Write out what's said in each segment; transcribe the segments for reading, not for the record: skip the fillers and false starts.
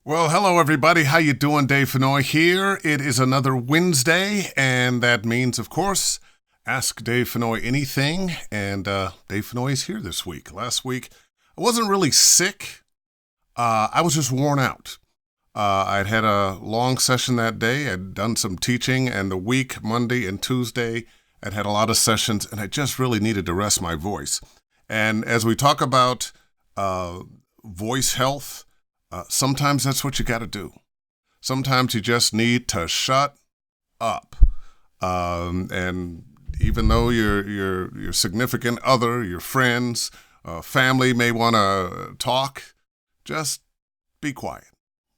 Well, hello everybody. How you doing? Dave Fennoy here. It is another Wednesday, and that means, of course, Ask Dave Fennoy Anything. And Dave Fennoy is here this week. Last week, I wasn't really sick. I was just worn out. I'd had a long session that day. I'd done some teaching, and the week, Monday and Tuesday, I'd had a lot of sessions, and I just really needed to rest my voice. And as we talk about voice health, sometimes that's what you got to do. Sometimes you just need to shut up. And even though your significant other, your friends, family may want to talk, just be quiet.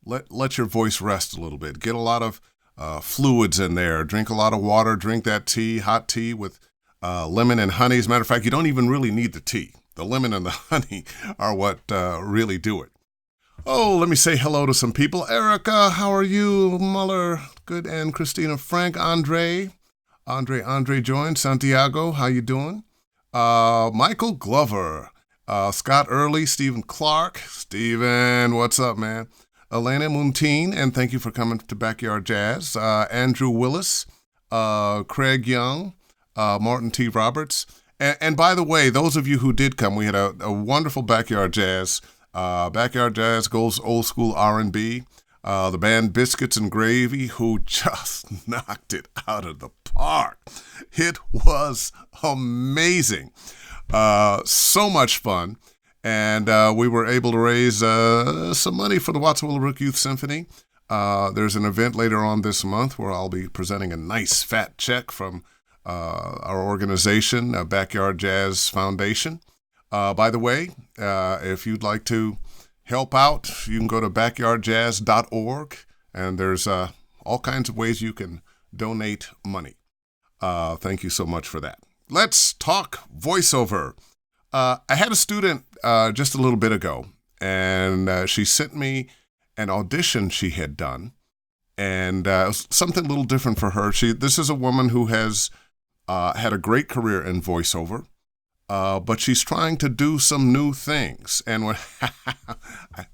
Let your voice rest a little bit. Get a lot of fluids in there. Drink a lot of water. Drink that tea, hot tea with lemon and honey. As a matter of fact, you don't even really need the tea. The lemon and the honey are what really do it. Oh, let me say hello to some people. Erica, how are you? Muller, good, and Christina, Frank, Andre joined. Santiago, how you doing? Michael Glover, Scott Early, Stephen Clark. Stephen, what's up, man? Elena Munteen, and thank you for coming to Backyard Jazz. Andrew Willis, Craig Young, Martin T. Roberts. And by the way, those of you who did come, we had a wonderful Backyard Jazz. Backyard Jazz goes old school R&B. The band Biscuits and Gravy, who just knocked it out of the park. It was amazing. So much fun. And we were able to raise some money for the Watson Willowbrook Youth Symphony. There's an event later on this month where I'll be presenting a nice fat check from our organization, Backyard Jazz Foundation. By the way, if you'd like to help out, you can go to backyardjazz.org, and there's all kinds of ways you can donate money. Thank you so much for that. Let's talk voiceover. I had a student just a little bit ago, and she sent me an audition she had done, and something a little different for her. This is a woman who has had a great career in voiceover. But she's trying to do some new things. And when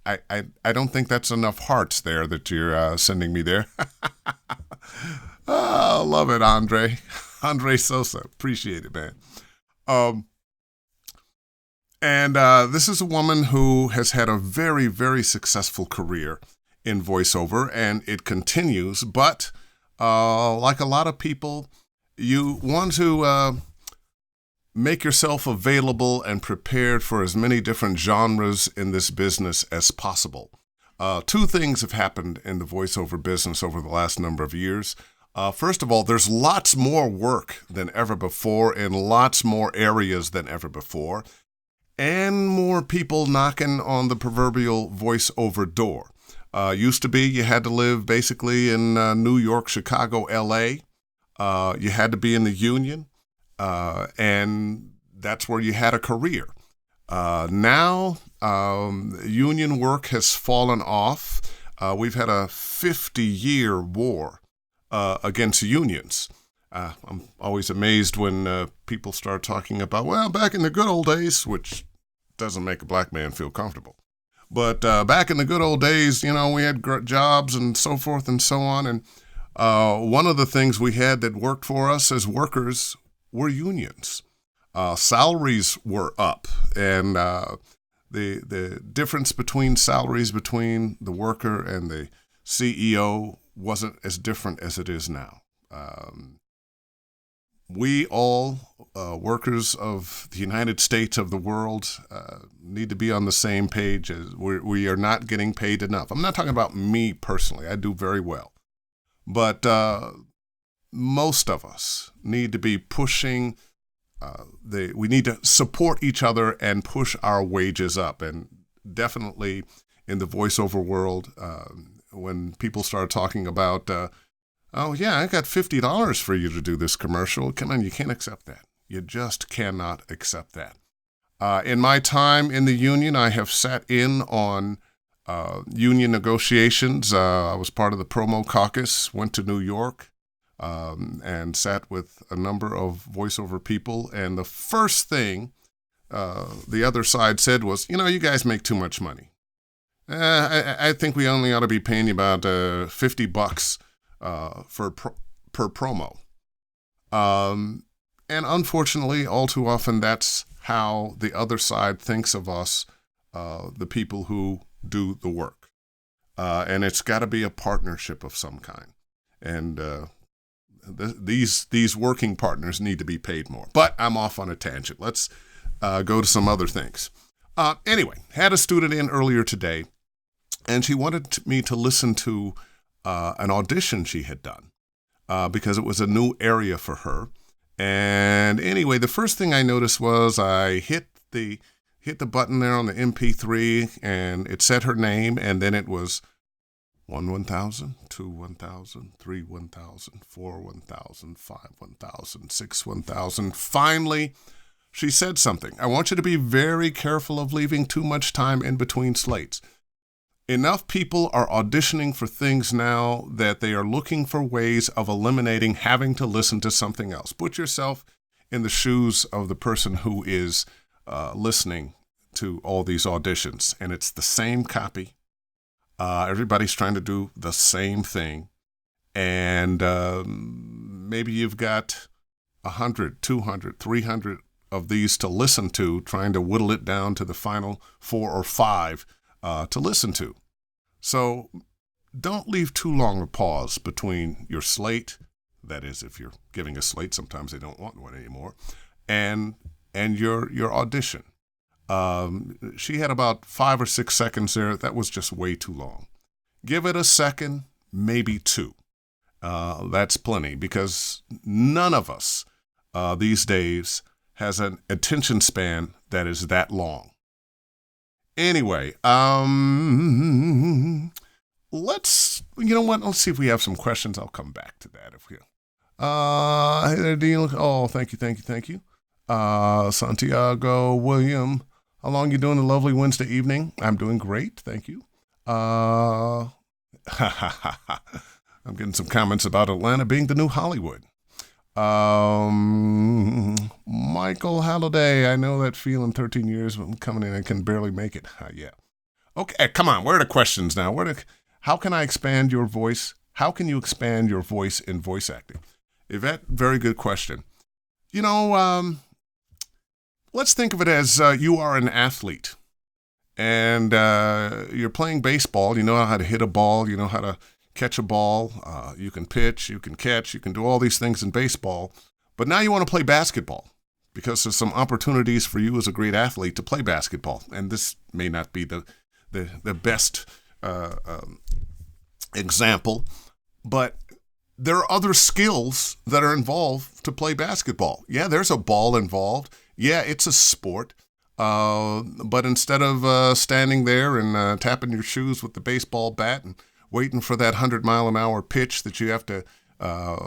I don't think that's enough hearts there that you're sending me there. Oh, love it, Andre. Andre Sosa. Appreciate it, man. This is a woman who has had a very, very successful career in voiceover, and it continues. But like a lot of people, you want to make yourself available and prepared for as many different genres in this business as possible. Two things have happened in the voiceover business over the last number of years. First of all, there's lots more work than ever before in lots more areas than ever before, and more people knocking on the proverbial voiceover door. Used to be you had to live basically in New York, Chicago, L.A. You had to be in the union. And that's where you had a career. Now, union work has fallen off. We've had a 50-year war against unions. I'm always amazed when people start talking about, well, back in the good old days, which doesn't make a black man feel comfortable. But back in the good old days, we had jobs and so forth and so on. And one of the things we had that worked for us as workers were unions. Salaries were up, and the difference between salaries between the worker and the CEO wasn't as different as it is now. We all, workers of the United States of the world, need to be on the same page. As we are not getting paid enough. I'm not talking about me personally. I do very well. But most of us need to be pushing, we need to support each other and push our wages up. And definitely in the voiceover world, when people start talking about, oh yeah, I got $50 for you to do this commercial. Come on, you can't accept that. You just cannot accept that. In my time in the union, I have sat in on union negotiations. I was part of the promo caucus, went to New York, and sat with a number of voiceover people. And the first thing the other side said was, you guys make too much money. I think we only ought to be paying you about $50 per promo. And unfortunately, all too often, that's how the other side thinks of us, the people who do the work. And it's got to be a partnership of some kind. And these working partners need to be paid more. But I'm off on a tangent. Let's go to some other things. Anyway, had a student in earlier today, and she wanted me to listen to an audition she had done because it was a new area for her. And anyway, the first thing I noticed was I hit the button there on the MP3, and it said her name, and then it was 1,000, 2 1,000, 3 1,000, 4 1,000, 5 1,000, 6 1,000. Finally, she said something. I want you to be very careful of leaving too much time in between slates. Enough people are auditioning for things now that they are looking for ways of eliminating having to listen to something else. Put yourself in the shoes of the person who is listening to all these auditions, and it's the same copy. Everybody's trying to do the same thing, and maybe you've got 100, 200, 300 of these to listen to, trying to whittle it down to the final 4 or 5 to listen to. So don't leave too long a pause between your slate, that is, if you're giving a slate, sometimes they don't want one anymore, and your audition. She had about 5 or 6 seconds there. That was just way too long. Give it a second, maybe 2. That's plenty, because none of us these days has an attention span that is that long. Anyway, let's see if we have some questions. I'll come back to that if we. Hey there, Dean. Oh, thank you. Santiago William, how long you doing a lovely Wednesday evening? I'm doing great, thank you. I'm getting some comments about Atlanta being the new Hollywood. Michael Halliday, I know that feeling. 13 years I'm coming in and can barely make it. Yeah. Okay, come on. Where are the questions now? How can I expand your voice? How can you expand your voice in voice acting? Yvette, very good question. Let's think of it as you are an athlete, and you're playing baseball. You know how to hit a ball. You know how to catch a ball. You can pitch. You can catch. You can do all these things in baseball. But now you want to play basketball because there's some opportunities for you as a great athlete to play basketball. And this may not be the best example, but there are other skills that are involved to play basketball. Yeah, there's a ball involved. Yeah, it's a sport. But instead of standing there and tapping your shoes with the baseball bat and waiting for that 100-mile-an-hour pitch that you have to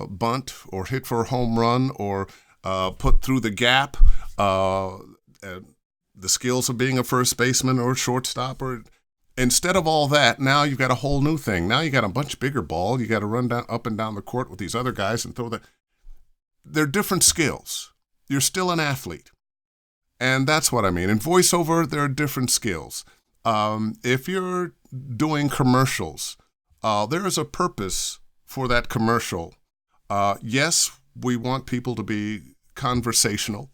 bunt or hit for a home run or put through the gap, the skills of being a first baseman or shortstop, or instead of all that, now you've got a whole new thing. Now you got a much bigger ball. You got to run up and down the court with these other guys and throw that. They're different skills. You're still an athlete. And that's what I mean. In voiceover, there are different skills. If you're doing commercials, there is a purpose for that commercial. Yes, we want people to be conversational,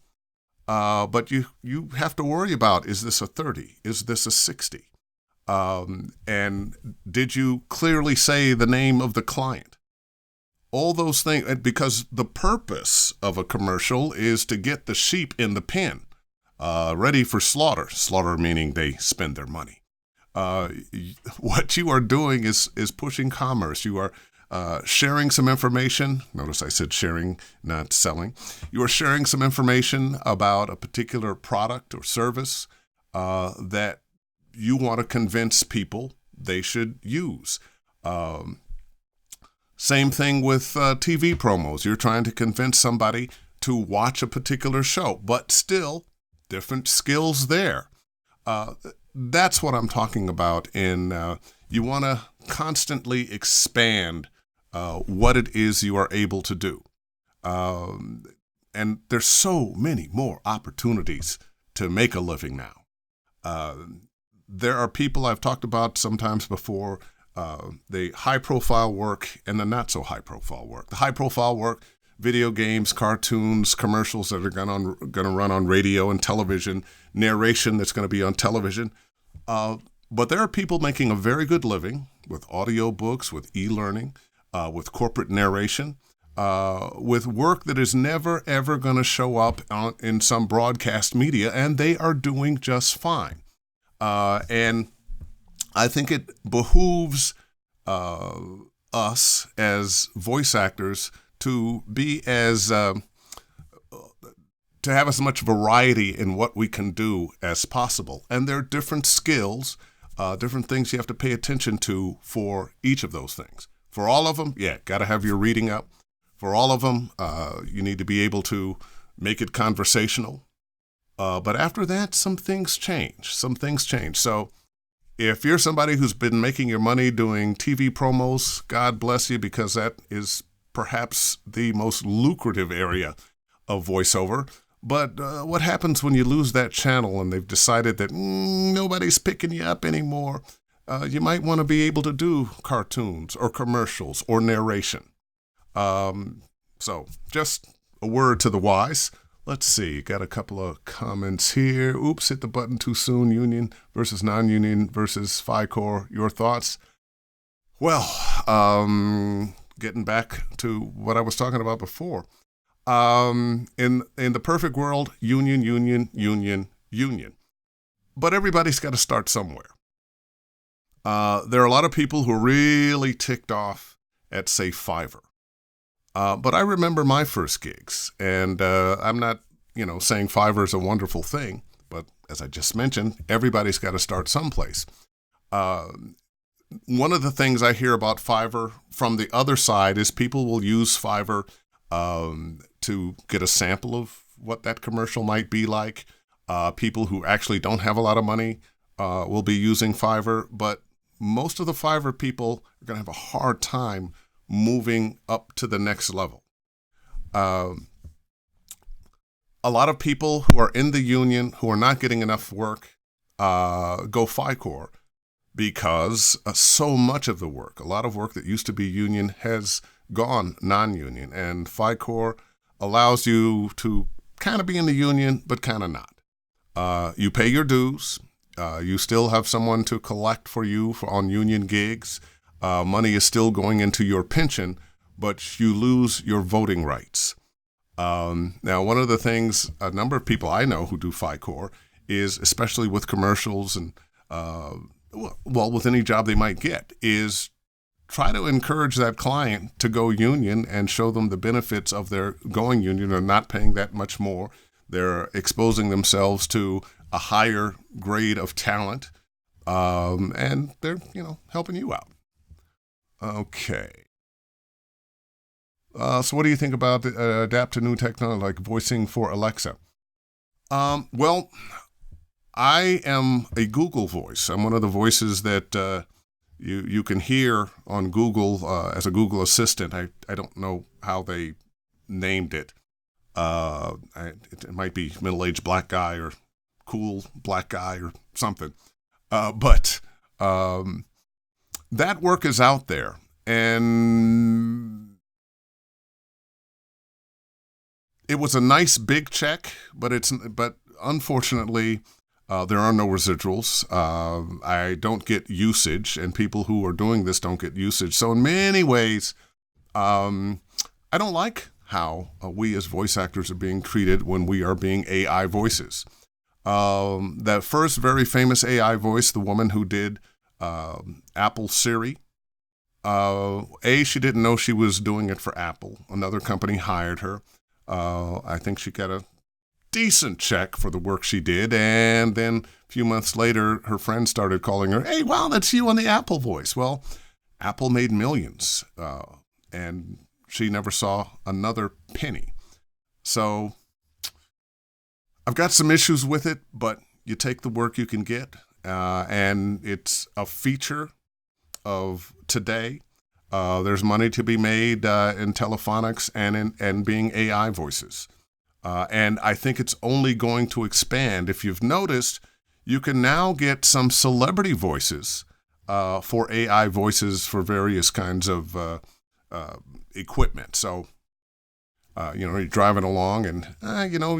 but you have to worry about, is this a 30? Is this a 60? And did you clearly say the name of the client? All those things, because the purpose of a commercial is to get the sheep in the pen, ready for slaughter. Slaughter meaning they spend their money. What you are doing is pushing commerce. You are sharing some information. Notice I said sharing, not selling. You are sharing some information about a particular product or service that you want to convince people they should use. Same thing with TV promos. You're trying to convince somebody to watch a particular show, but still different skills there. That's what I'm talking about. You want to constantly expand what it is you are able to do. And there's so many more opportunities to make a living now. There are people I've talked about sometimes before, the high-profile work and the not-so-high-profile work. The high-profile work, video games, cartoons, commercials that are going to run on radio and television, narration that's going to be on television. But there are people making a very good living with audiobooks, with e-learning, with corporate narration, with work that is never, ever going to show up in some broadcast media, and they are doing just fine. And I think it behooves us as voice actors to be to have as much variety in what we can do as possible. And there are different skills, different things you have to pay attention to for each of those things. For all of them, got to have your reading up. For all of them, you need to be able to make it conversational. But after that, some things change. So if you're somebody who's been making your money doing TV promos, God bless you, because that is perhaps the most lucrative area of voiceover. But what happens when you lose that channel and they've decided that nobody's picking you up anymore? You might want to be able to do cartoons or commercials or narration. So just a word to the wise. Let's see, got a couple of comments here. Oops, hit the button too soon. Union versus non-union versus FICOR. Your thoughts? Well, getting back to what I was talking about before. In the perfect world, union. But everybody's got to start somewhere. There are a lot of people who are really ticked off at, say, Fiverr. But I remember my first gigs, and I'm not, saying Fiverr is a wonderful thing, but as I just mentioned, everybody's got to start someplace. One of the things I hear about Fiverr from the other side is people will use Fiverr to get a sample of what that commercial might be like. People who actually don't have a lot of money will be using Fiverr, but most of the Fiverr people are going to have a hard time moving up to the next level. A lot of people who are in the union who are not getting enough work go FICOR because so much of the work, a lot of work that used to be union has gone non-union, and FICOR allows you to kind of be in the union but kind of not. You pay your dues. You still have someone to collect for you on union gigs. Money is still going into your pension, but you lose your voting rights. Now, one of the things a number of people I know who do FICOR is, especially with commercials and, with any job they might get, is try to encourage that client to go union and show them the benefits of their going union. They're not paying that much more. They're exposing themselves to a higher grade of talent, and they're, helping you out. Okay. So what do you think about adapt to new technology like voicing for Alexa? Well, I am a Google voice. I'm one of the voices that you can hear on Google as a Google Assistant. I don't know how they named it. It might be middle-aged black guy or cool black guy or something. But that work is out there, and it was a nice big check, but unfortunately there are no residuals. I don't get usage, and people who are doing this don't get usage. So in many ways, I don't like how we as voice actors are being treated when we are being AI voices. That first very famous AI voice, the woman who did Apple Siri, she didn't know she was doing it for Apple. Another company hired her. I think she got a decent check for the work she did, and then a few months later, her friends started calling her, "Hey, wow, that's you on the Apple voice." Well, Apple made millions, and she never saw another penny. So I've got some issues with it, but you take the work you can get, and it's a feature of today. There's money to be made in telephonics and being AI voices. And I think it's only going to expand. If you've noticed, you can now get some celebrity voices for AI voices for various kinds of equipment. So, you're driving along and,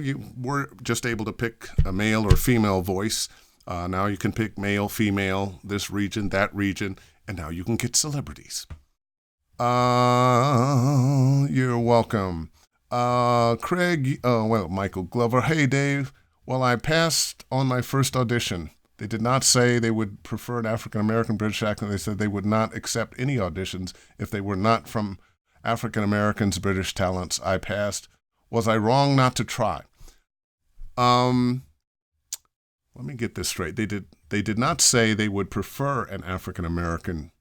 you were just able to pick a male or female voice. Now you can pick male, female, this region, that region, and now you can get celebrities. You're welcome. Craig, Michael Glover. Hey, Dave. Well, I passed on my first audition. They did not say they would prefer an African-American British accent. They said they would not accept any auditions if they were not from African-Americans, British talents. I passed. Was I wrong not to try? Let me get this straight. They did not say they would prefer an African-American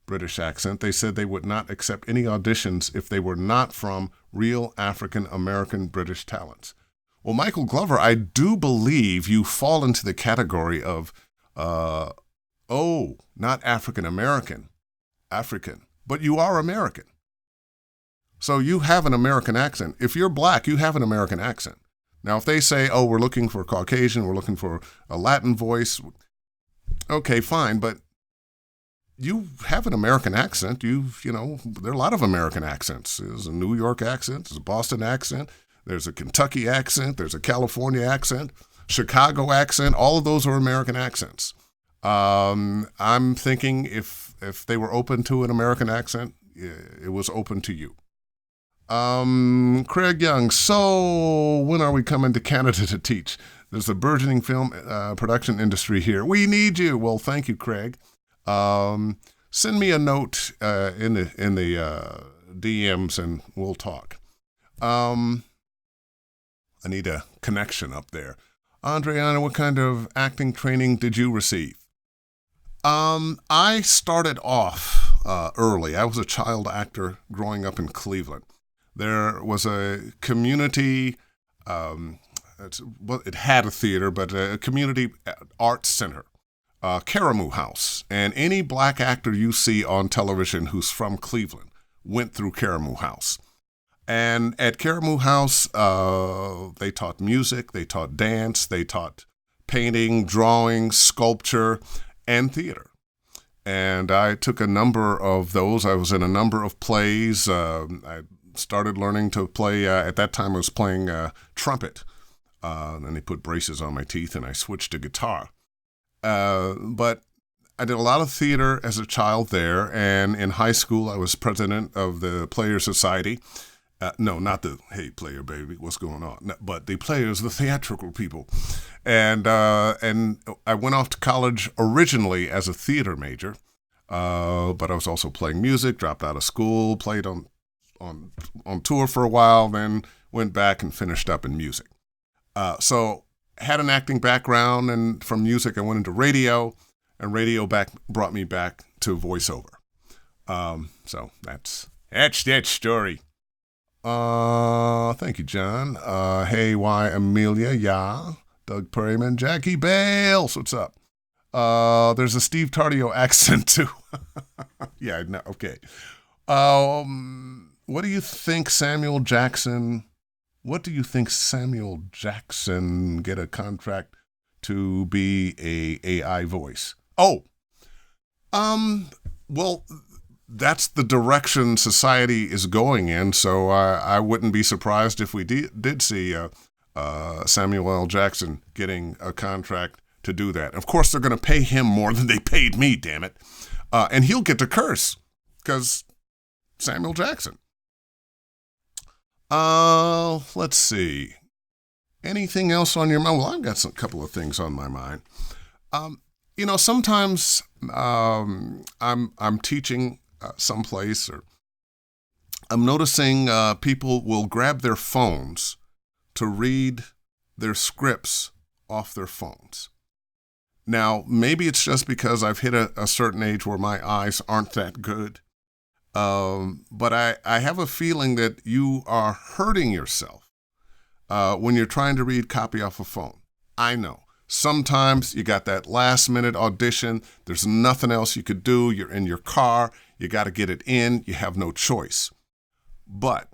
British accent. They said they would not accept any auditions if they were not from real African-American British talents. Well, Michael Glover, I do believe you fall into the category of, not African-American, African, but you are American. So you have an American accent. If you're black, you have an American accent. Now, if they say, we're looking for Caucasian, we're looking for a Latin voice, okay, fine, but you have an American accent. There are a lot of American accents. There's a New York accent, there's a Boston accent, there's a Kentucky accent, there's a California accent, Chicago accent. All of those are American accents. I'm thinking if they were open to an American accent, it was open to you. Craig Young, so when are we coming to Canada to teach? There's a burgeoning film production industry here. We need you. Well, thank you, Craig. Send me a note in the DMs and we'll talk. I need a connection up there. Andreana, what kind of acting training did you receive? I started off early. I was a child actor growing up in Cleveland. There was a community, it had a theater, but a community arts center, Karamu House. And any black actor you see on television who's from Cleveland went through Karamu House. And at Karamu House, they taught music, they taught dance, they taught painting, drawing, sculpture, and theater. And I took a number of those. I was in a number of plays. I started learning to play, at that time I was playing trumpet. Then they put braces on my teeth and I switched to guitar. But I did a lot of theater as a child there. And in high school, I was president of the Players Society. No, not the, hey, player, baby, what's going on? No, but the players, the theatrical people. And I went off to college originally as a theater major, but I was also playing music, dropped out of school, played on tour for a while, then went back and finished up in music. So had an acting background, and from music I went into radio, and radio brought me back to voiceover. So that's that story. Thank you, John. Hey, why, Amelia, yeah. Doug Perryman, Jackie Bales, what's up? There's a Steve Tardio accent, too. Yeah, no, okay. What do you think Samuel Jackson get a contract to be a AI voice? Well, that's the direction society is going in, so I wouldn't be surprised if we did see Samuel L. Jackson getting a contract to do that. Of course, they're going to pay him more than they paid me, damn it. And he'll get to curse, because Samuel Jackson. Let's see. Anything else on your mind? Well, I've got a couple of things on my mind. Sometimes I'm teaching someplace, or I'm noticing people will grab their phones to read their scripts off their phones. Now, maybe it's just because I've hit a certain age where my eyes aren't that good, but I have a feeling that you are hurting yourself when you're trying to read copy off a phone. I know. Sometimes you got that last minute audition. There's nothing else you could do. You're in your car. You got to get it in. You have no choice. But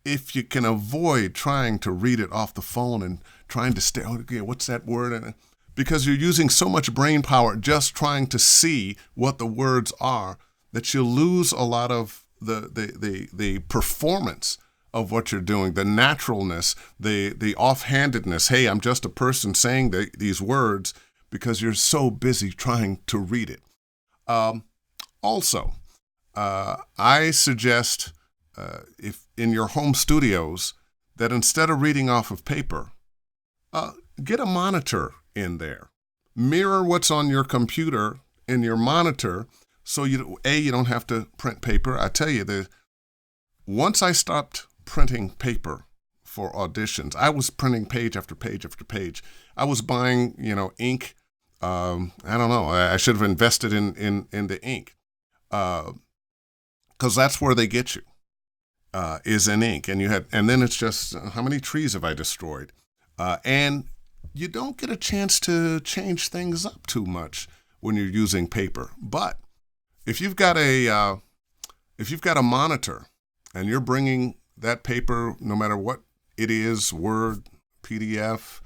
if you can avoid trying to read it off the phone and trying to stay, okay, what's that word? And because you're using so much brain power just trying to see what the words are that you lose a lot of the performance of what you're doing, the naturalness, the offhandedness. Hey, I'm just a person saying these words, because you're so busy trying to read it. Also, I suggest if in your home studios that instead of reading off of paper, get a monitor in there. Mirror what's on your computer in your monitor, so you don't have to print paper. I tell you, once I stopped printing paper for auditions, I was printing page after page after page. I was buying, ink. I don't know. I should have invested in the ink, because that's where they get you, is in ink. And then it's just, how many trees have I destroyed? And you don't get a chance to change things up too much when you're using paper. But if you've got a monitor and you're bringing that paper, no matter what it is, Word, PDF,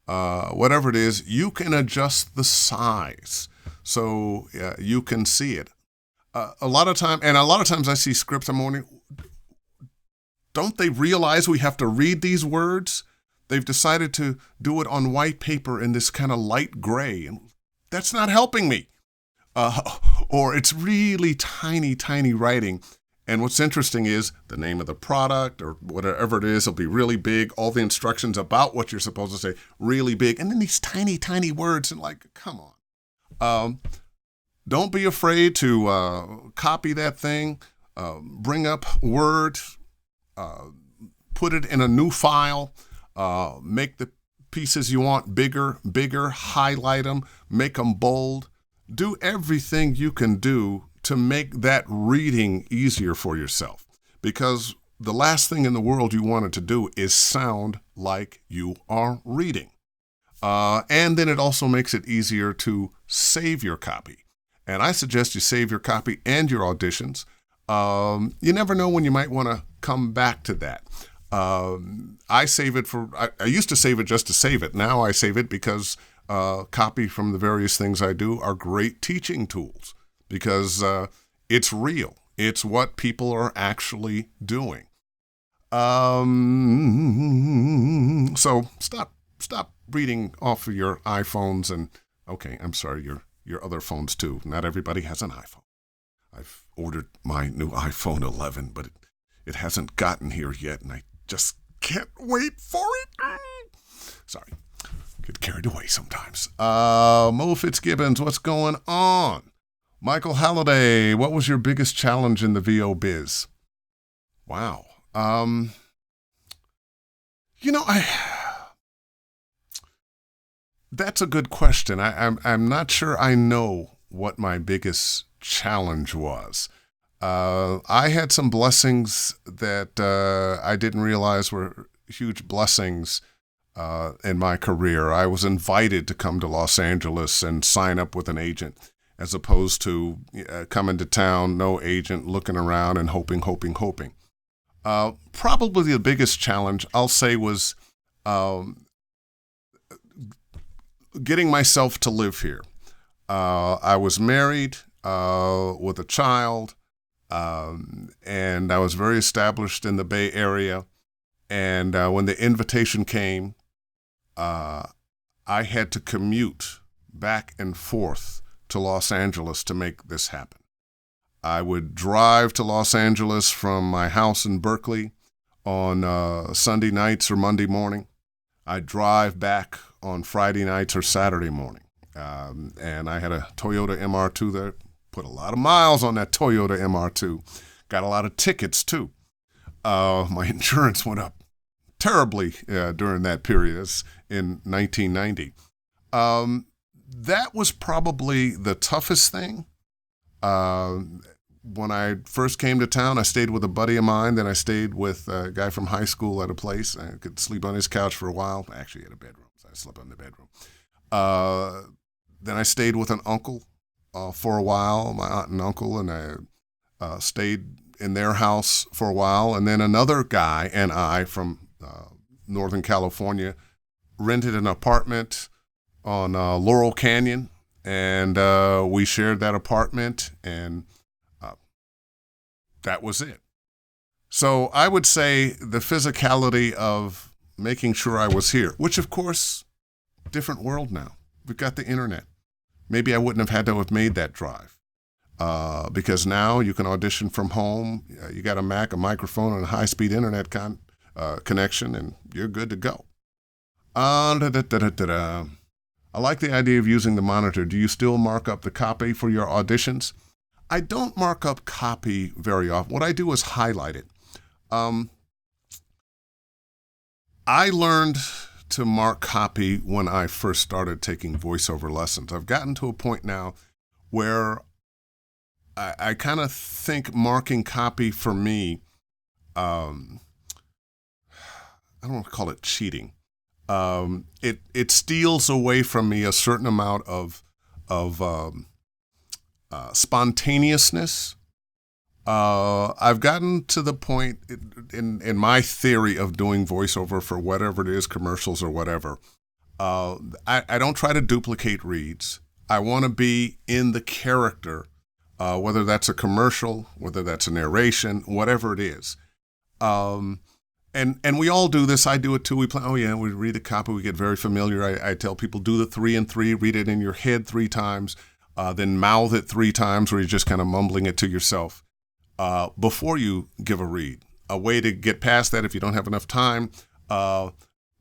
whatever it is, you can adjust the size so you can see it. A lot of times I see scripts, I'm wondering, don't they realize we have to read these words? They've decided to do it on white paper in this kind of light gray, and that's not helping me. Or it's really tiny, tiny writing. And what's interesting is the name of the product or whatever it is will be really big. All the instructions about what you're supposed to say, really big. And then these tiny, tiny words, and come on. Don't be afraid to copy that thing, bring up Word, put it in a new file, make the pieces you want bigger, highlight them, make them bold. Do everything you can do to make that reading easier for yourself, because the last thing in the world you want it to do is sound like you are reading. And then it also makes it easier to save your copy. And I suggest you save your copy and your auditions. You never know when you might want to come back to that. I save it I used to save it just to save it. Now I save it because copy from the various things I do are great teaching tools, because it's real. It's what people are actually doing. So stop reading off of your iPhones and, okay, I'm sorry, your other phones too. Not everybody has an iPhone. I've ordered my new iPhone 11, but it hasn't gotten here yet, and I just can't wait for it. Sorry, get carried away sometimes. Mo Fitzgibbons, what's going on? Michael Halliday, what was your biggest challenge in the VO biz? Wow. That's a good question. I'm not sure I know what my biggest challenge was. I had some blessings that I didn't realize were huge blessings in my career. I was invited to come to Los Angeles and sign up with an agent, as opposed to coming to town, no agent, looking around and hoping. Probably the biggest challenge, I'll say, was getting myself to live here. I was married with a child, and I was very established in the Bay Area. And when the invitation came, I had to commute back and forth to Los Angeles to make this happen. I would drive to Los Angeles from my house in Berkeley on Sunday nights or Monday morning. I'd drive back on Friday nights or Saturday morning. And I had a Toyota MR2 there. Put a lot of miles on that Toyota MR2. Got a lot of tickets too. My insurance went up terribly during that period, in 1990. That was probably the toughest thing. When I first came to town, I stayed with a buddy of mine. Then I stayed with a guy from high school at a place. I could sleep on his couch for a while. I actually had a bedroom, so I slept on the bedroom. Then I stayed with an uncle for a while, my aunt and uncle, and I stayed in their house for a while. And then another guy and I from Northern California rented an apartment on Laurel Canyon, and we shared that apartment, and that was it. So I would say the physicality of making sure I was here, which of course, different world now. We've got the internet. Maybe I wouldn't have had to have made that drive because now you can audition from home. You got a Mac, a microphone, and a high-speed internet connection, and you're good to go. I like the idea of using the monitor. Do you still mark up the copy for your auditions? I don't mark up copy very often. What I do is highlight it. I learned to mark copy when I first started taking voiceover lessons. I've gotten to a point now where I kind of think marking copy for me, I don't want to call it cheating. It steals away from me a certain amount of spontaneousness. I've gotten to the point in my theory of doing voiceover for whatever it is, commercials or whatever. I don't try to duplicate reads. I want to be in the character, whether that's a commercial, whether that's a narration, whatever it is. And we all do this. I do it too. We read the copy. We get very familiar. I tell people, do the 3 and 3, read it in your head 3 times, then mouth it 3 times where you're just kind of mumbling it to yourself before you give a read. A way to get past that if you don't have enough time,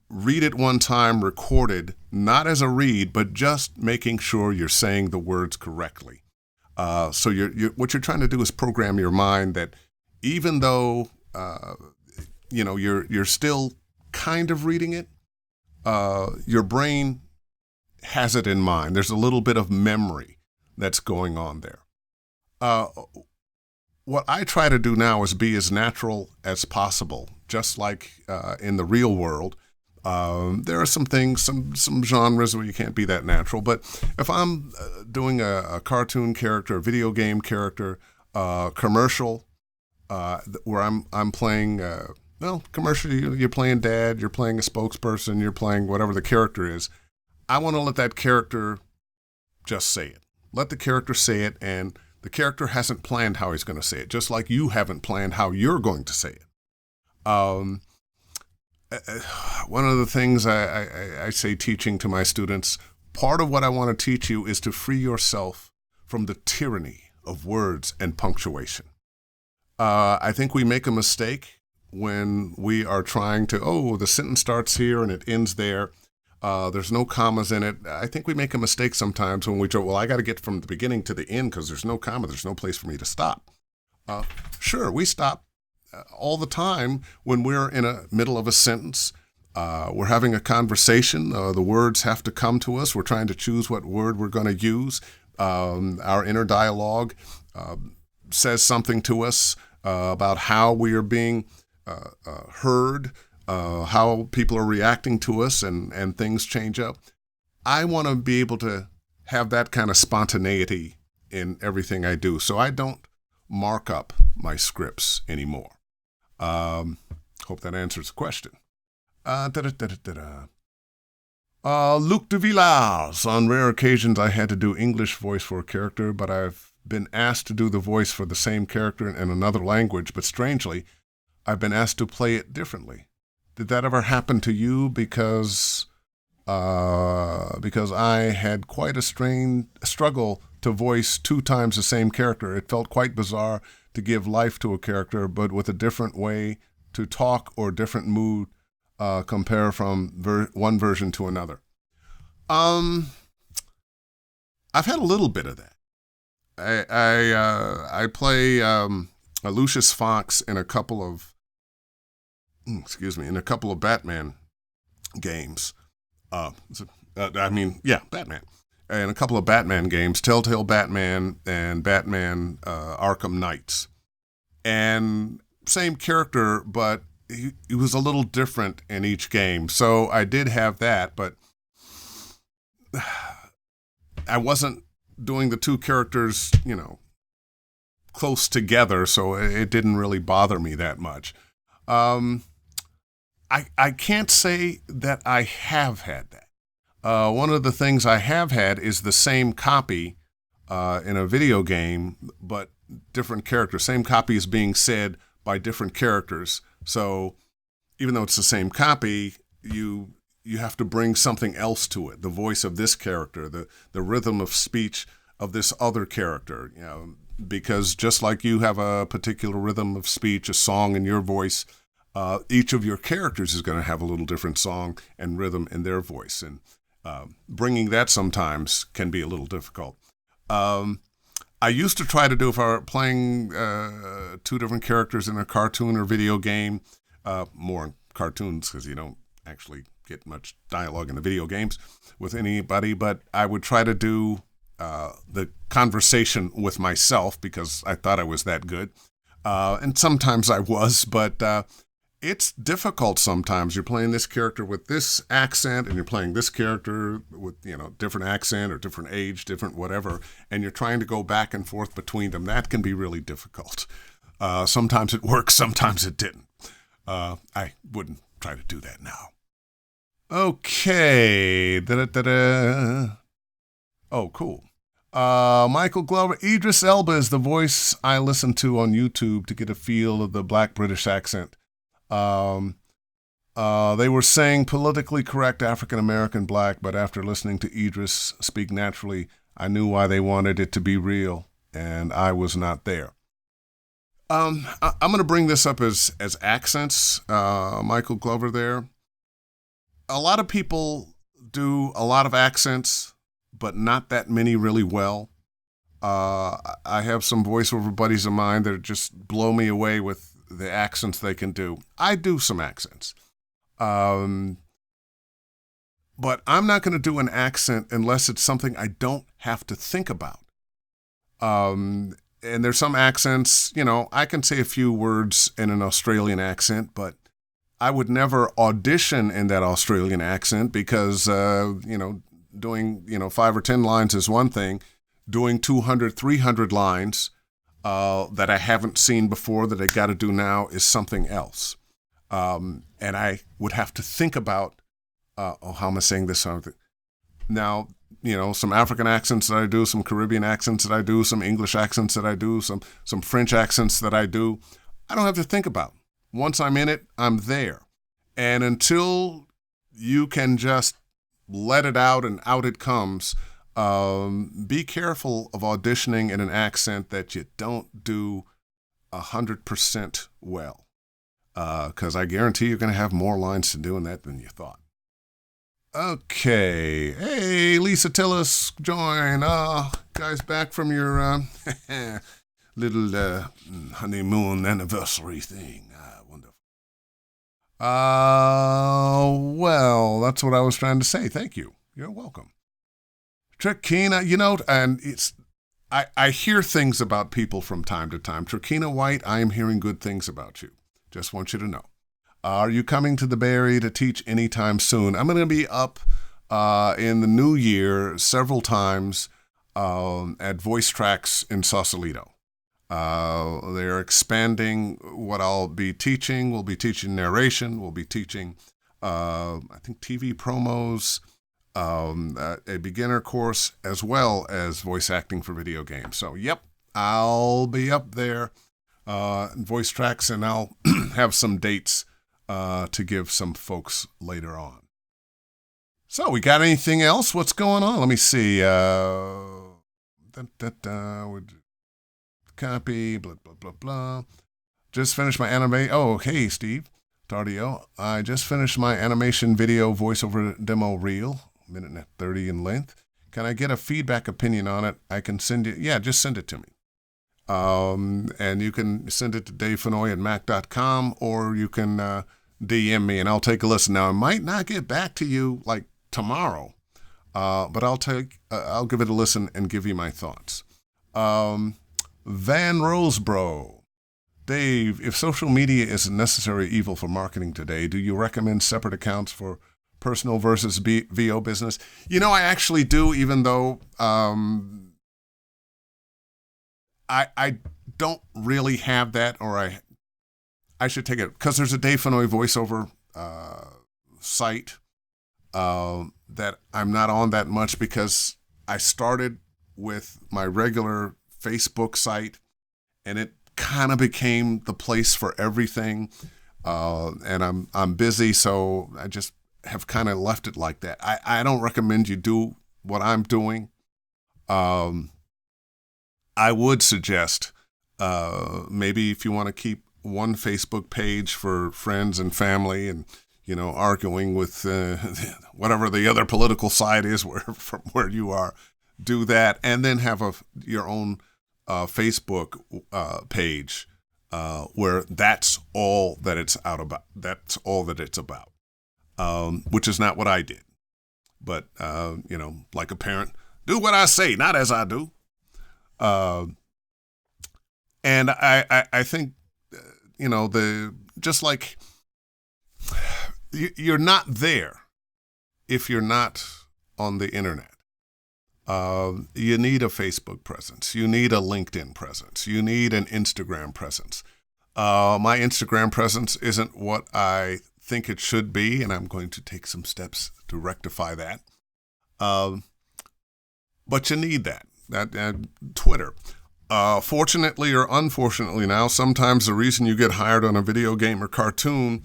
read it one time, recorded, not as a read, but just making sure you're saying the words correctly. So what you're trying to do is program your mind that even though you're still kind of reading it, your brain has it in mind. There's a little bit of memory that's going on there. What I try to do now is be as natural as possible, just like in the real world. There are some things, some genres where you can't be that natural. But if I'm doing a cartoon character, a video game character, commercial, where I'm playing, commercial, you're playing dad, you're playing a spokesperson, you're playing whatever the character is. I want to let that character just say it. Let the character say it, and the character hasn't planned how he's going to say it, just like you haven't planned how you're going to say it. One of the things I say teaching to my students, part of what I want to teach you is to free yourself from the tyranny of words and punctuation. I think we make a mistake when we are trying to, the sentence starts here and it ends there. There's no commas in it. I think we make a mistake sometimes when we go, I got to get from the beginning to the end because there's no comma. There's no place for me to stop. Sure, we stop all the time when we're in the middle of a sentence. We're having a conversation. The words have to come to us. We're trying to choose what word we're going to use. Our inner dialogue says something to us about how we are being heard, how people are reacting to us, and things change up. I want to be able to have that kind of spontaneity in everything I do. So I don't mark up my scripts anymore. Hope that answers the question. Luc de Villars. On rare occasions, I had to do English voice for a character, but I've been asked to do the voice for the same character in another language. But strangely, I've been asked to play it differently. Did that ever happen to you? Because I had quite a struggle to voice 2 times the same character. It felt quite bizarre to give life to a character, but with a different way to talk or different mood, compare from one version to another. I've had a little bit of that. I play Lucius Fox in a couple of Batman games. Batman. In a couple of Batman games, Telltale Batman and Batman Arkham Knights. And same character, but he was a little different in each game. So I did have that, but I wasn't doing the 2 characters, close together, so it didn't really bother me that much. I can't say that I have had that. One of the things I have had is the same copy in a video game, but different characters. Same copy is being said by different characters. So even though it's the same copy, you have to bring something else to it. The voice of this character, the rhythm of speech of this other character. Because just like you have a particular rhythm of speech, a song in your voice, each of your characters is going to have a little different song and rhythm in their voice. And bringing that sometimes can be a little difficult. I used to try to do, if I were playing two different characters in a cartoon or video game, more in cartoons because you don't actually get much dialogue in the video games with anybody, but I would try to do the conversation with myself because I thought I was that good. And sometimes I was, but it's difficult sometimes. You're playing this character with this accent and you're playing this character with, different accent or different age, different whatever, and you're trying to go back and forth between them. That can be really difficult. Sometimes it works, sometimes it didn't. I wouldn't try to do that now. Okay. Da-da-da-da. Oh, cool. Michael Glover, Idris Elba is the voice I listen to on YouTube to get a feel of the Black British accent. They were saying politically correct African-American black, but after listening to Idris speak naturally, I knew why they wanted it to be real, and I was not there. I'm going to bring this up as accents, Michael Glover there. A lot of people do a lot of accents, but not that many really well. I have some voiceover buddies of mine that just blow me away with the accents they can do. I do some accents. But I'm not going to do an accent unless it's something I don't have to think about. And there's some accents, I can say a few words in an Australian accent, but I would never audition in that Australian accent because, doing, 5 or 10 lines is one thing. Doing 200, 300 lines that I haven't seen before that I got to do now is something else. And I would have to think about, how am I saying this? Now, some African accents that I do, some Caribbean accents that I do, some English accents that I do, some French accents that I do. I don't have to think about. Once I'm in it, I'm there. And until you can just let it out and out it comes, be careful of auditioning in an accent that you don't do 100% well. Because I guarantee you're going to have more lines to do in that than you thought. Okay. Hey, Lisa Tillis, join. Guys, back from your little honeymoon anniversary thing. Wonderful. Well, that's what I was trying to say. Thank you. You're welcome. Trakina, and I hear things about people from time to time. Trakina White, I am hearing good things about you. Just want you to know. Are you coming to the Bay Area to teach anytime soon? I'm going to be up in the new year several times at Voice Tracks in Sausalito. They're expanding what I'll be teaching. We'll be teaching narration. We'll be teaching, I think, TV promos, a beginner course, as well as voice acting for video games. So, yep, I'll be up there in Voice Tracks, and I'll have some dates to give some folks later on. So, we got anything else? What's going on? Let me see. Copy, blah, blah, blah, blah. Just finished my anime. Oh, hey, Steve Tardio. I just finished my animation video voiceover demo reel, 1:30 in length. Can I get a feedback opinion on it? I can send you. Yeah, just send it to me. And you can send it to davefennoy@mac.com, or you can DM me and I'll take a listen. Now, I might not get back to you like tomorrow, but I'll give it a listen and give you my thoughts. Van Rosebro. Dave, if social media is a necessary evil for marketing today, do you recommend separate accounts for personal versus VO business? I actually do, even though I don't really have that, or I should take it, because there's a Dave Fennoy voiceover site, that I'm not on that much because I started with my regular Facebook site, and it kind of became the place for everything. And I'm busy, so I just have kind of left it like that. I don't recommend you do what I'm doing. I would suggest maybe if you want to keep one Facebook page for friends and family, and arguing with whatever the other political side is from where you are, do that, and then have your own Facebook page where that's all that it's out about. That's all that it's about, which is not what I did. But like a parent, do what I say, not as I do. And I think just like you're not there if you're not on the internet. You need a Facebook presence. You need a LinkedIn presence. You need an Instagram presence. My Instagram presence isn't what I think it should be, and I'm going to take some steps to rectify that. But you need that Twitter. Fortunately or unfortunately now, sometimes the reason you get hired on a video game or cartoon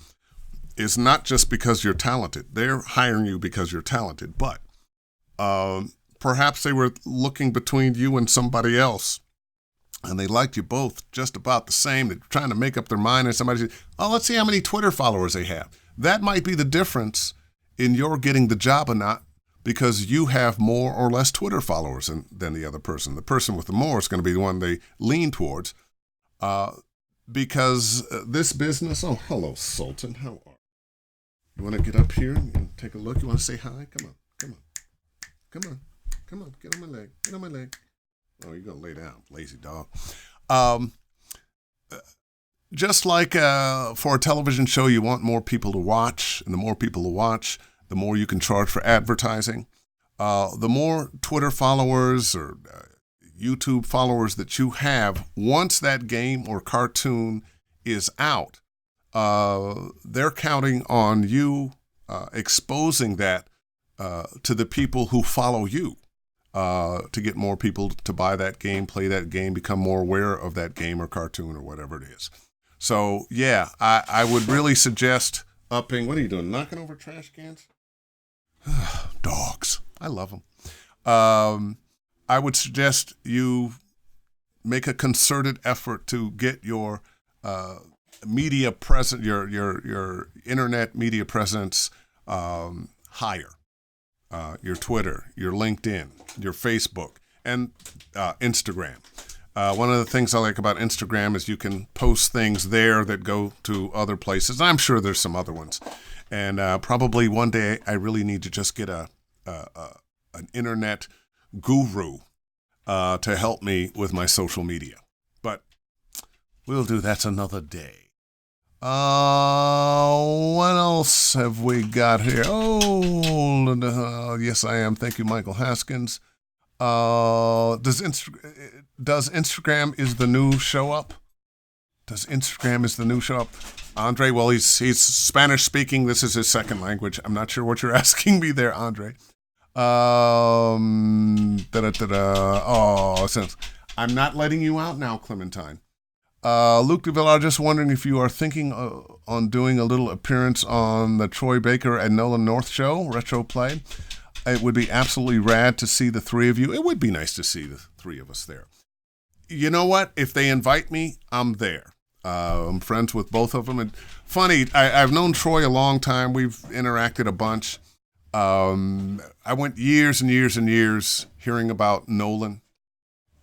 is not just because you're talented. They're hiring you because you're talented, but perhaps they were looking between you and somebody else, and they liked you both just about the same. They're trying to make up their mind, and somebody says, oh, let's see how many Twitter followers they have. That might be the difference in your getting the job or not, because you have more or less Twitter followers than the other person. The person with the more is going to be the one they lean towards, because this business, oh, hello, Sultan, how are you? You want to get up here and take a look? You want to say hi? Come on. Get on my leg. Oh, you're going to lay down, lazy dog. Just like for a television show, you want more people to watch, and the more people to watch, the more you can charge for advertising. The more Twitter followers or YouTube followers that you have, once that game or cartoon is out, they're counting on you exposing that to the people who follow you, to get more people to buy that game, play that game, become more aware of that game or cartoon or whatever it is. So, yeah, I would really suggest upping. What are you doing, knocking over trash cans? Dogs. I love them. I would suggest you make a concerted effort to get your media presence, your internet media presence higher. Your Twitter, your LinkedIn, your Facebook, and Instagram. One of the things I like about Instagram is you can post things there that go to other places. I'm sure there's some other ones. And probably one day I really need to just get an internet guru to help me with my social media. But we'll do that another day. What else have we got here? Oh, yes, I am. Thank you, Michael Haskins. Does Instagram is the new show up? Does Instagram is the new show up? Andre, well, he's Spanish speaking. This is his second language. I'm not sure what you're asking me there, Andre. Oh, since I'm not letting you out now, Clementine. Luke DeVillar, just wondering if you are thinking on doing a little appearance on the Troy Baker and Nolan North show, Retro Play. It would be absolutely rad to see the three of you. It would be nice to see the three of us there. You know what? If they invite me, I'm there. I'm friends with both of them. And funny, I've known Troy a long time. We've interacted a bunch. I went years and years and years hearing about Nolan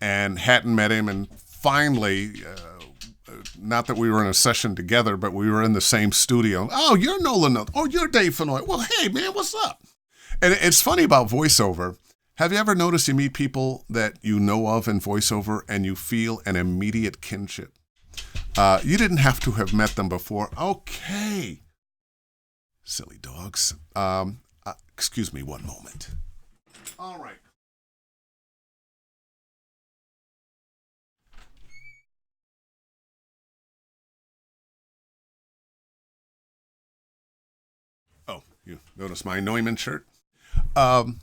and hadn't met him. And finally, not that we were in a session together, but we were in the same studio. Oh, you're Nolan. Oh, you're Dave Fennoy. Well, hey, man, what's up? And it's funny about voiceover. Have you ever noticed you meet people that you know of in voiceover and you feel an immediate kinship? You didn't have to have met them before. Okay. Silly dogs. Excuse me one moment. All right. Oh, You notice my Neumann shirt? Um,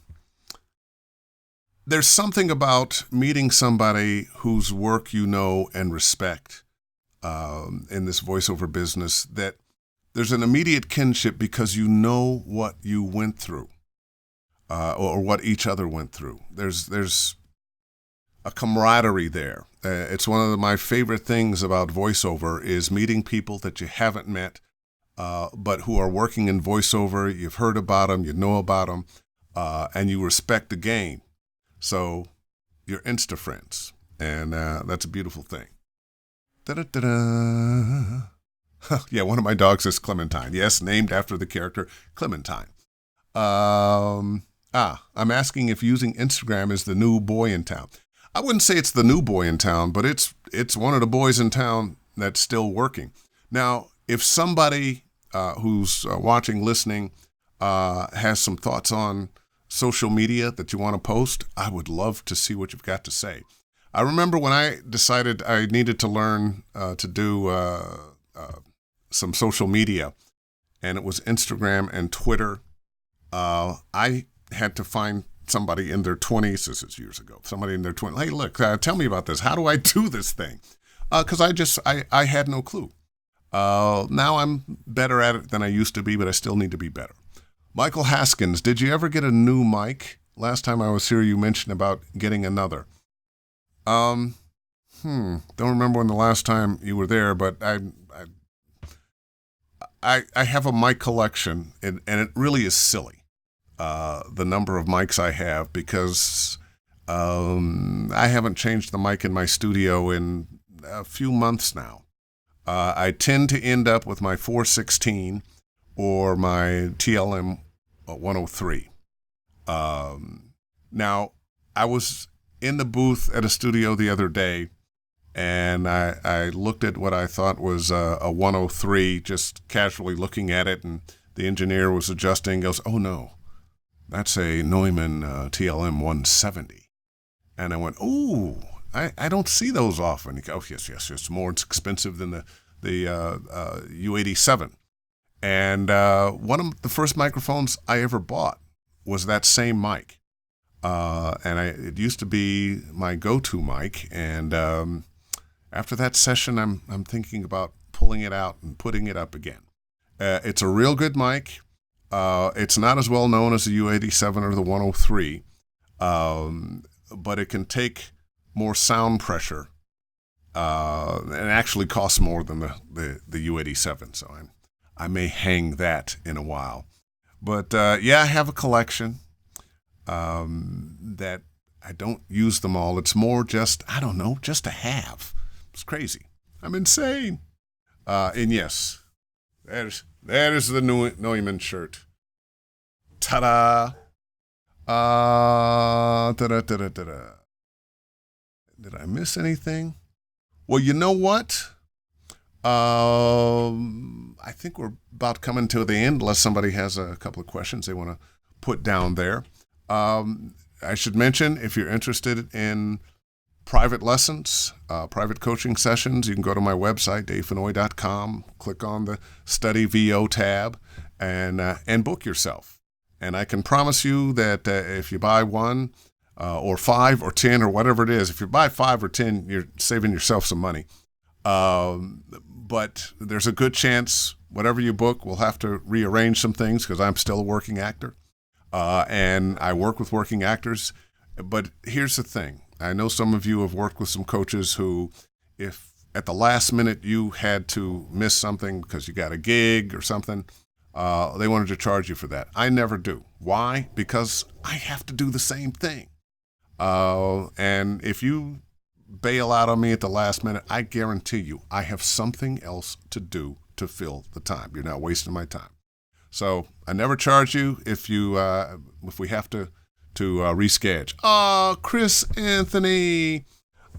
there's something about meeting somebody whose work you know and respect in this voiceover business that there's an immediate kinship because you know what you went through or what each other went through. There's a camaraderie there. It's one of my favorite things about voiceover is meeting people that you haven't met, but who are working in voiceover. You've heard about them, you know about them, and you respect the game. So you're Insta friends, and that's a beautiful thing. Da-da-da-da. Yeah, one of my dogs is Clementine. Yes, named after the character Clementine. I'm asking if using Instagram is the new boy in town. I wouldn't say it's the new boy in town, but it's one of the boys in town that's still working. Now, if somebody who's watching, listening, has some thoughts on social media that you want to post, I would love to see what you've got to say. I remember when I decided I needed to learn to do some social media, and it was Instagram and Twitter. I had to find somebody in their 20s, this is years ago, somebody in their 20s, hey, look, tell me about this. How do I do this thing? Because I had no clue. Now I'm better at it than I used to be, but I still need to be better. Michael Haskins, did you ever get a new mic? Last time I was here, you mentioned about getting another. Don't remember when the last time you were there, but I have a mic collection, and it really is silly. The number of mics I have because I haven't changed the mic in my studio in a few months now. I tend to end up with my 416 or my TLM 103. Now, I was in the booth at a studio the other day, and I looked at what I thought was a 103, just casually looking at it, and the engineer was adjusting, goes, oh no, that's a Neumann TLM 170. And I went, ooh, I don't see those often. He goes, oh, yes, it's more expensive than the U87. And one of the first microphones I ever bought was that same mic. It used to be my go-to mic. And after that session, I'm thinking about pulling it out and putting it up again. It's a real good mic. It's not as well known as the U87 or the 103, but it can take more sound pressure, and actually costs more than the U87. So I may hang that in a while. But yeah, I have a collection that I don't use them all. It's more just, I don't know, just to have. It's crazy. I'm insane. And yes, that is the Neumann shirt. Ta-da! Ta-da. Did I miss anything? Well, you know what? I think we're about coming to the end, unless somebody has a couple of questions they want to put down there. I should mention, if you're interested in private lessons, private coaching sessions, you can go to my website, davefennoy.com, click on the Study VO tab, and book yourself. And I can promise you that if you buy one or 5 or 10 or whatever it is, if you buy 5 or 10, you're saving yourself some money. But there's a good chance whatever you book, we'll have to rearrange some things because I'm still a working actor. And I work with working actors. But here's the thing. I know some of you have worked with some coaches who, if at the last minute you had to miss something because you got a gig or something, they wanted to charge you for that. I never do. Why? Because I have to do the same thing. And if you bail out on me at the last minute, I guarantee you I have something else to do to fill the time. You're not wasting my time. So I never charge you if we have to reschedule. Chris Anthony,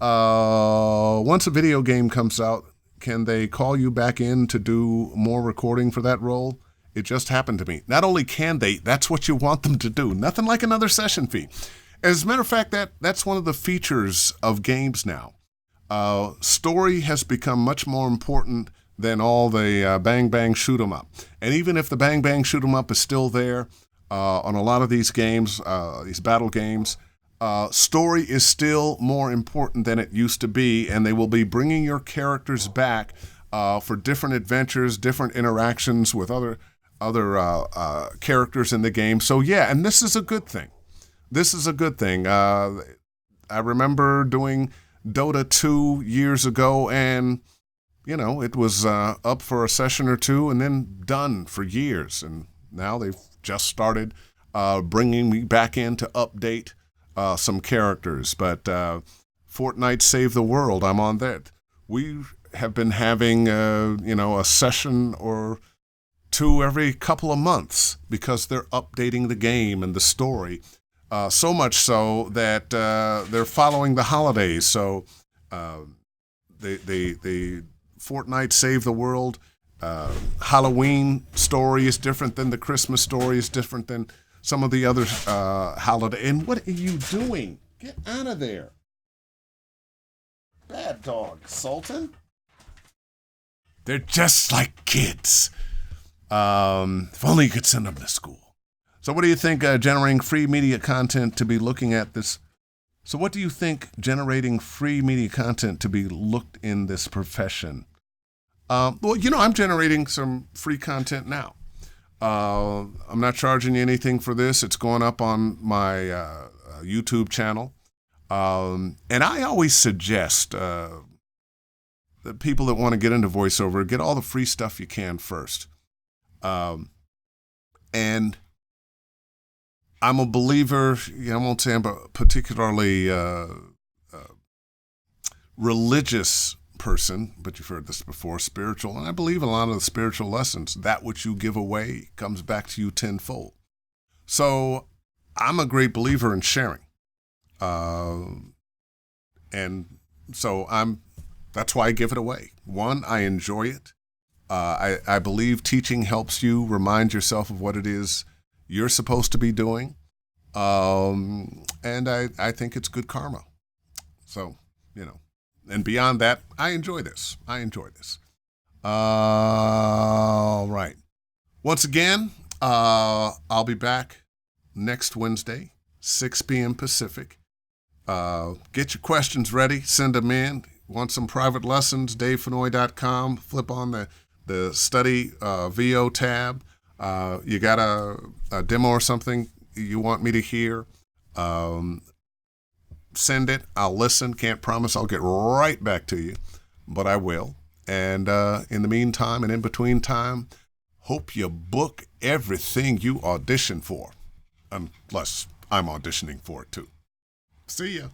once a video game comes out, can they call you back in to do more recording for that role? It just happened to me. Not only can they, that's what you want them to do. Nothing like another session fee. As a matter of fact, that's one of the features of games now. Story has become much more important than all the bang bang shoot 'em up. And even if the bang bang shoot 'em up is still there on a lot of these games, these battle games, story is still more important than it used to be, and they will be bringing your characters back for different adventures, different interactions with other characters in the game. So yeah, and this is a good thing. This is a good thing. I remember doing Dota 2 years ago, and it was up for a session or two and then done for years. And now they've just started bringing me back in to update some characters. But Fortnite Save the World, I'm on that. We have been having, a session or two every couple of months because they're updating the game and the story. So much so that they're following the holidays. So the Fortnite Save the World Halloween story is different than the Christmas story, is different than some of the other holiday. And what are you doing? Get out of there. Bad dog, Sultan. They're just like kids. If only you could send them to school. So what do you think generating free media content to be looking at this? So what do you think generating free media content to be looked in this profession? Well, I'm generating some free content now. I'm not charging you anything for this. It's going up on my YouTube channel. And I always suggest that people that want to get into voiceover, get all the free stuff you can first. And I'm a believer, I won't say I'm a particularly religious person, but you've heard this before, spiritual. And I believe a lot of the spiritual lessons, that which you give away comes back to you tenfold. So I'm a great believer in sharing. And so that's why I give it away. One, I enjoy it. I believe teaching helps you remind yourself of what it is you're supposed to be doing. And I think it's good karma. So, and beyond that, I enjoy this. All right. Once again, I'll be back next Wednesday, 6 p.m. Pacific. Get your questions ready. Send them in. Want some private lessons? DaveFennoy.com. Flip on the study VO tab. You got a demo or something you want me to hear? Send it. I'll listen. Can't promise I'll get right back to you, but I will. And in the meantime and in between time, hope you book everything you audition for, unless I'm auditioning for it too. See ya.